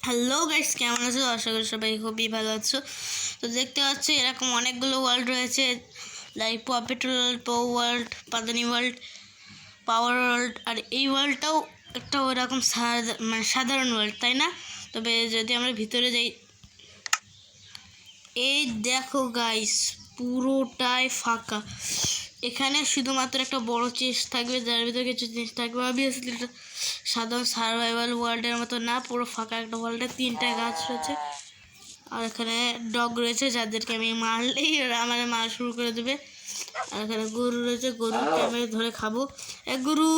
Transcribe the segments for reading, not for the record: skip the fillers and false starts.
Hello guys, কেমন আছো? আশা করি সবাই খুবই ভালো আছো। তো দেখতে পাচ্ছ এরকম অনেকগুলো ওয়ার্ল্ড রয়েছে, লাইক পপেট ওয়ার্ল্ড, পো ওয়ার্ল্ড, পাদানি ওয়ার্ল্ড, পাওয়ার ওয়ার্ল্ড। আর এই ওয়ার্ল্ডটাও একটা ওরকম সাধারণ ওয়ার্ল্ড, তাই না? তবে যদি আমরা ভিতরে যাই, এই দেখো গাইস, পুরোটাই ফাঁকা। এখানে শুধুমাত্র একটা বড় চেস্ট থাকবে, যার ভিতরে কিছু জিনিস থাকবে। অবভিয়াসলি এটা সাধারণ সার্ভাইভাল ওয়ার্ল্ডের মতো না, পুরো ফাঁকা একটা ওয়ার্ল্ডে 3টা গাছ রয়েছে। আর এখানে ডগ রয়েছে, যাদেরকে আমি মারলেই ওরা আমার মারা শুরু করে দেবে। আর এখানে গরু রয়েছে, গরুকে আমি ধরে খাবো। গরু,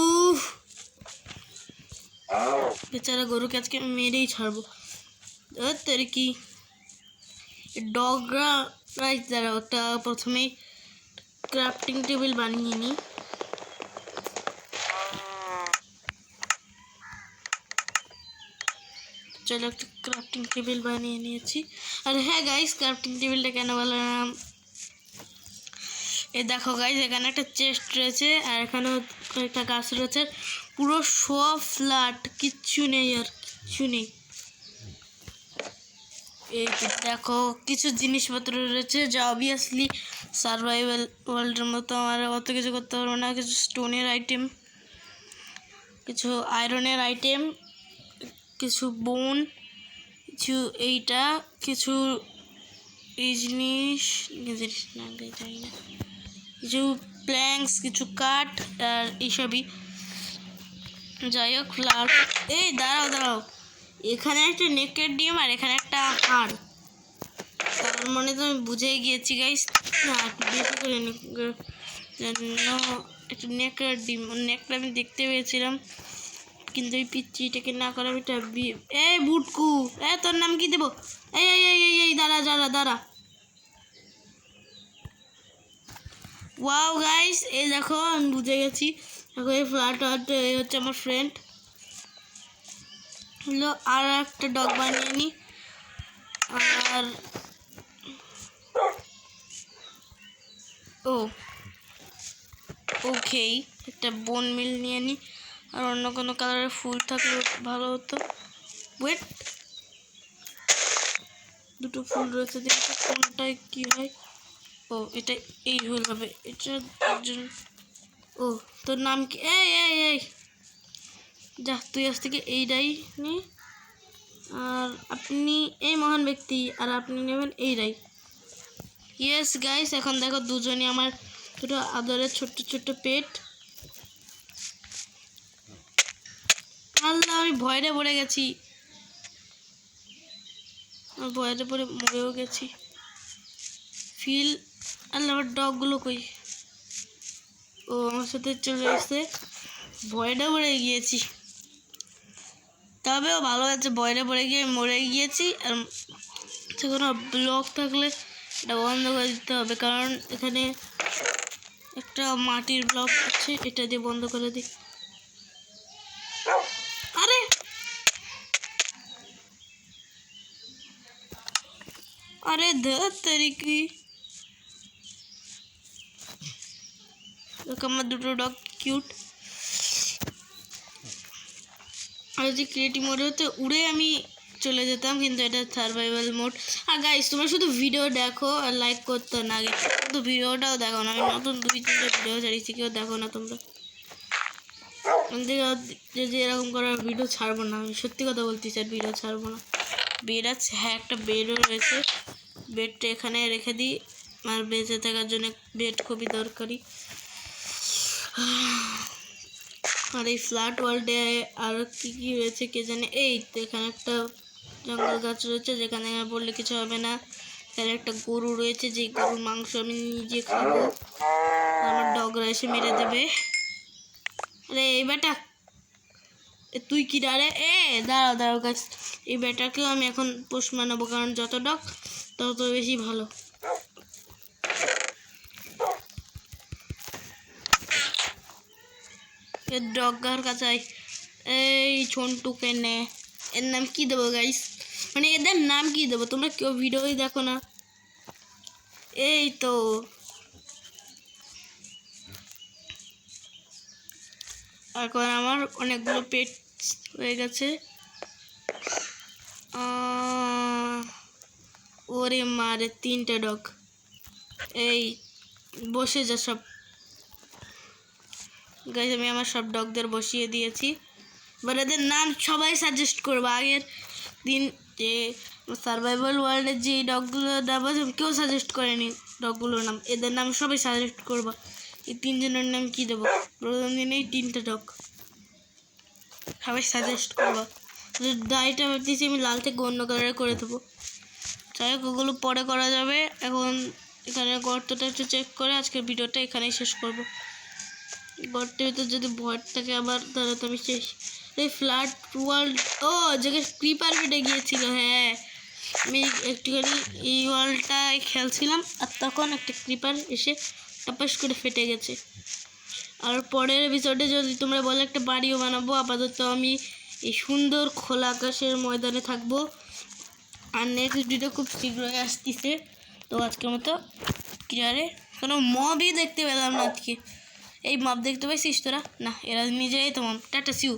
বেচারা গরুকে আজকে আমি মেরেই ছাড়বো। তোর কি ডগরা রাইস, দ্বারা একটা প্রথমেই ক্রাফটিং টেবিল বানিয়ে নিই। চলো একটা ক্রাফটিং টেবিল বানিয়ে নিয়েছি। আর হ্যাঁ গাইস, ক্রাফটিং টেবিলটা কেন বললাম, এই দেখো গাইস, এখানে একটা চেস্ট রয়েছে আর এখানে একটা গাছ রয়েছে, পুরো সব ফ্ল্যাট, কিচ্ছু নেই আর কিচ্ছু নেই। এই দেখো কিছু জিনিসপত্র রয়েছে যা অবভিয়াসলি সার্ভাইভাল ওয়ার্ল্ডের মতো আমার অত কিছু করতে পারবো না। কিছু স্টোনের আইটেম, কিছু আয়রনের আইটেম, কিছু বোন, কিছু এইটা, কিছু এই জিনিস না জানি না, কিছু প্ল্যাঙ্কস, কিছু কাঠ আর এইসবই। যাই হোক, ফ্লাওয়ার। এই দাঁড়াও, এখানে একটা নেকের ডিম আর এখানে একটা হাড়। তার মানে তো আমি বুঝেই গিয়েছি গাইস, না একটু বেশি করে একটু নেকের ডিম, নেকটা আমি দেখতে পেয়েছিলাম, কিন্তু এই পিচ্চিটাকে না করে আমি একটা এই বুটকু, তোর নাম কি দেবো? এই দাঁড়া। ওয়াও গাইস, এই দেখো আমি বুঝে গেছি। দেখো এই ফ্ল্যাট এই হচ্ছে আমার ফ্রেন্ড। হলো আর একটা ডগ বানিয়ে নিই। আর ওকে, একটা বোন মিল নিয়ে নিই। আর অন্য কোনো কালারের ফুল থাকলে ভালো হতো। ওয়েট, দুটো ফুল রয়েছে, দেখো কোনটায় কি হয়। এটা এই ফুল হবে, এটা একজন। তোর নাম কি? এই যা, তুই আজ থেকে এইটাই নি। আর আপনি এই মহান ব্যক্তি, আর আপনি নেবেন এইটাই। ইয়েস গাইস, এখন দেখো দুজনই আমার দুটো আদরের ছোট্ট পেট। আল্লাহ, আমি ভয়তে পড়ে গেছি, ভয়তে পড়ে মরেও গেছি। ফিল, আল্লাহ আমার ডগগুলো কই? আমার সাথে চলে এসে, ভয়টা পড়ে গিয়েছি। তবেও ভালো আছে, ভয়টা পড়ে গিয়ে মরে গিয়েছি। আর কোনো ব্লক থাকলে এটা বন্ধ করে দিতে হবে, কারণ এখানে একটা মাটির ব্লক আছে, এটা দিয়ে বন্ধ করে দিই। আরে ধর তরিকি, আমার দুটো ডগ কিউট। আর যদি ক্রিয়েটিভ মোড হতে উড়ে আমি চলে যেতাম, কিন্তু এটা সার্ভাইভাল মোড। আর গাইস, তোমরা শুধু ভিডিও দেখো আর লাইক করতে না, আগে শুধু ভিডিওটাও দেখো না। আমি নতুন 2-3টা ভিডিও ছাড়িয়েছি, কেউ দেখো না তোমরা। যদি এরকম করার ভিডিও ছাড়বো না, আমি সত্যি কথা বলতে চাই, ভিডিও ছাড়বো না। বেড আছে, হ্যাঁ একটা বেডও রয়েছে। বেডটা এখানে রেখে দিই, আর বেঁচে থাকার জন্য বেড খুবই দরকারি। আর এই ফ্ল্যাট ওয়ার্ল্ডে আরও কী রয়েছে কে জানে। এই তো এখানে একটা জঙ্গল গাছ রয়েছে, যেখানে বললে কিছু হবে না। এখানে একটা গরু রয়েছে, যে গরুর মাংস আমি নিজে খাবো, আমার ডগরা এসে মেরে দেবে। আরে এই বেটা, তুই কি ডারে? দাঁড়াও গাছ, এই বেটাকেও আমি এখন পোষ মানাবো, কারণ যত ডগ তত বেশি ভালো। এর ডগার কাছে এই ছোনটুকে নে। এর নাম কি দেবো গাইস, মানে এদের নাম কি দেবো? তোমরা কেউ ভিডিওই দেখো না। এই তো এখন আমার অনেকগুলো পেট হয়ে গেছে। ওরে মারে 3টে ডগ। এই বসে যা সব। গাইস আমি আমার সব ডগদের বসিয়ে দিয়েছি। এবার এদের নাম সবাই সাজেস্ট করবো। আগের দিন যে সার্ভাইভাল ওয়ার্ল্ডের যে ডগগুলোর নাম আছে কেউ সাজেস্ট করেনি ডগগুলোর নাম, এদের নাম সবাই সাজেস্ট করবো। এই 3জনের নাম কি দেবো? প্রথম দিনেই 3টে ডগ সবাই সাজেস্ট করবো। ডাইটা ভাবতেছি আমি লাল থেকে অন্য কালারে করে দেবো। যাই হোক ওগুলো পরে করা যাবে। এখন এখানে গর্তটা একটু চেক করে আজকের ভিডিওটা এখানেই শেষ করবো। গর্তের ভিতর যদি ভয় থাকে আবার তাহলে তো আমি শেষ। এই ফ্ল্যাট ওয়ার্ল্ড, ও জায়গায় ক্রিপার বেটে গিয়েছিল। হ্যাঁ আমি একটুখানি এই ওয়ার্ল্ডটায় খেলছিলাম আর তখন একটা ক্রিপার এসে টাপাস করে ফেটে গেছে। আর পরের এপিসোডে যদি তোমরা বলো একটা বাড়িও বানাবো। আপাতত আমি এই সুন্দর খোলা আকাশের ময়দানে থাকবো। আর নেক্সট ভিডিও খুব শীঘ্রই আসতেছে। তো আজকের মতো ক্লিয়ারে কোনো মবই দেখতে পেলাম না আজকে। এই মব দেখতে পাইছিস তোরা? না, এরা নিজেই তো মব। Tata see you.